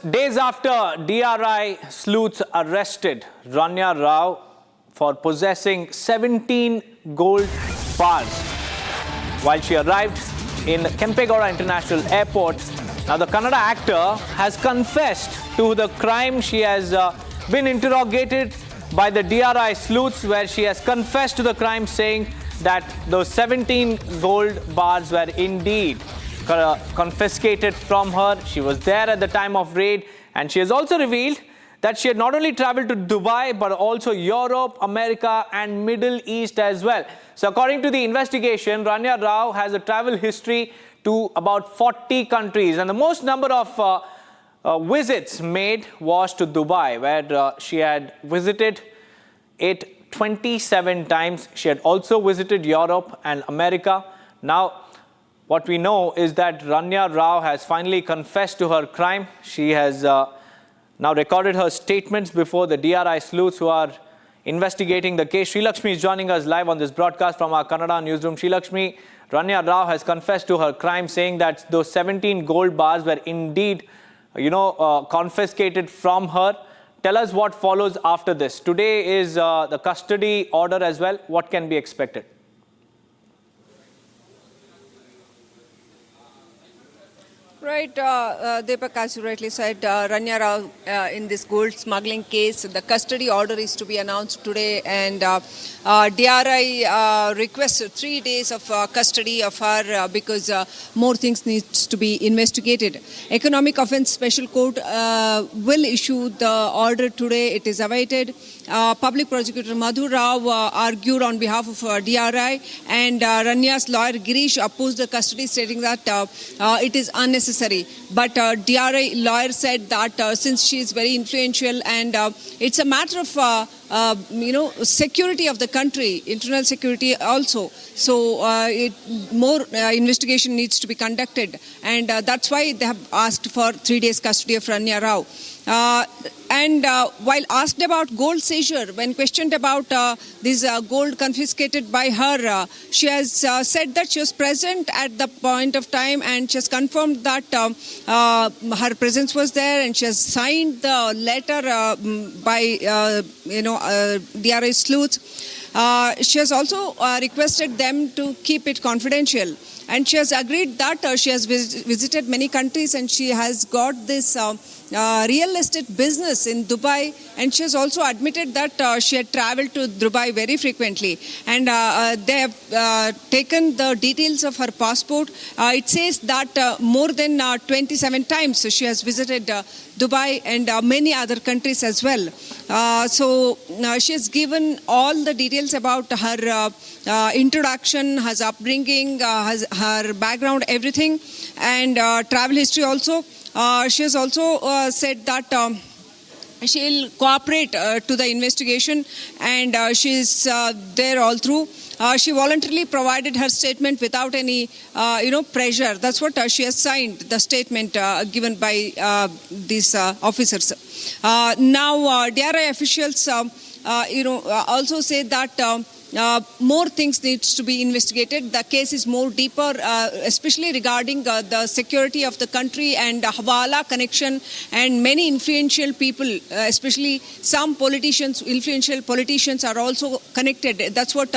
Days after DRI sleuths arrested Rania Rao for possessing 17 gold bars while she arrived in Kempegowda International Airport. Now the Kannada actor has confessed to the crime. She has been interrogated by the DRI sleuths, where she has confessed to the crime, saying that those 17 gold bars were indeed confiscated from her. She was there at the time of raid, and she has also revealed that she had not only traveled to Dubai but also Europe, America and Middle East as well. So according to the investigation, Rania Rao has a travel history to about 40 countries, and the most number of visits made was to Dubai, where she had visited it 27 times. She had also visited Europe and America. Now, what we know is that Rania Rao has finally confessed to her crime. She has now recorded her statements before the DRI sleuths who are investigating the case. Sri Lakshmi is joining us live on this broadcast from our Kannada newsroom. Sri Lakshmi, Rania Rao has confessed to her crime, saying that those 17 gold bars were indeed, confiscated from her. Tell us what follows after this. Today is the custody order as well. What can be expected? Right, Deepak, as you rightly said, Rania Rao in this gold smuggling case, the custody order is to be announced today, and DRI requests 3 days of custody of her because more things needs to be investigated. Economic Offence Special Court will issue the order today. It is awaited. Public Prosecutor Madhu Rao argued on behalf of DRI, and Rania's lawyer Girish opposed the custody, stating that it is unnecessary. But DRI lawyer said that since she is very influential and it's a matter of security of the country, internal security also. So more investigation needs to be conducted, and that's why they have asked for 3 days custody of Rania Rao. And while asked about gold seizure, when questioned about this gold confiscated by her, she has said that she was present at the point of time, and she has confirmed that her presence was there, and she has signed the letter by DRI sleuths. She has also requested them to keep it confidential, and she has agreed that she has visited many countries, and she has got this real estate business in Dubai, and she has also admitted that she had traveled to Dubai very frequently, and they have taken the details of her passport. It says that more than 27 times she has visited Dubai and many other countries as well. So she has given all the details about her introduction, her upbringing, her background, everything, and travel history also. She has also said that she will cooperate to the investigation, and she is there all through. She voluntarily provided her statement without any, pressure. That's what she has signed, the statement given by these officers. Now, DRI officials, also say that more things needs to be investigated. The case is more deeper, especially regarding the security of the country and Hawala connection, and many influential people, especially some politicians, influential politicians are also connected. That's what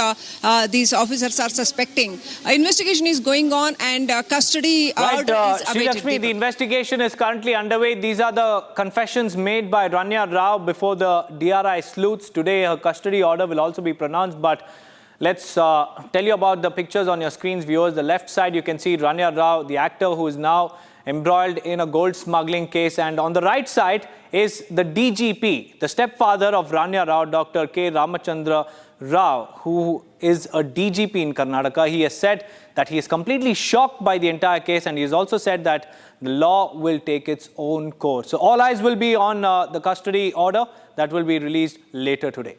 these officers are suspecting. Investigation is going on, and custody order is awaited. Lakshmi, the investigation is currently underway. These are the confessions made by Rania Rao before the DRI sleuths. Today, her custody order will also be pronounced, but let's tell you about the pictures on your screens, viewers. The left side, you can see Rania Rao, the actor who is now embroiled in a gold smuggling case. And on the right side is the DGP, the stepfather of Rania Rao, Dr. K. Ramachandra Rao, who is a DGP in Karnataka. He has said that he is completely shocked by the entire case, and he has also said that the law will take its own course. So all eyes will be on the custody order that will be released later today.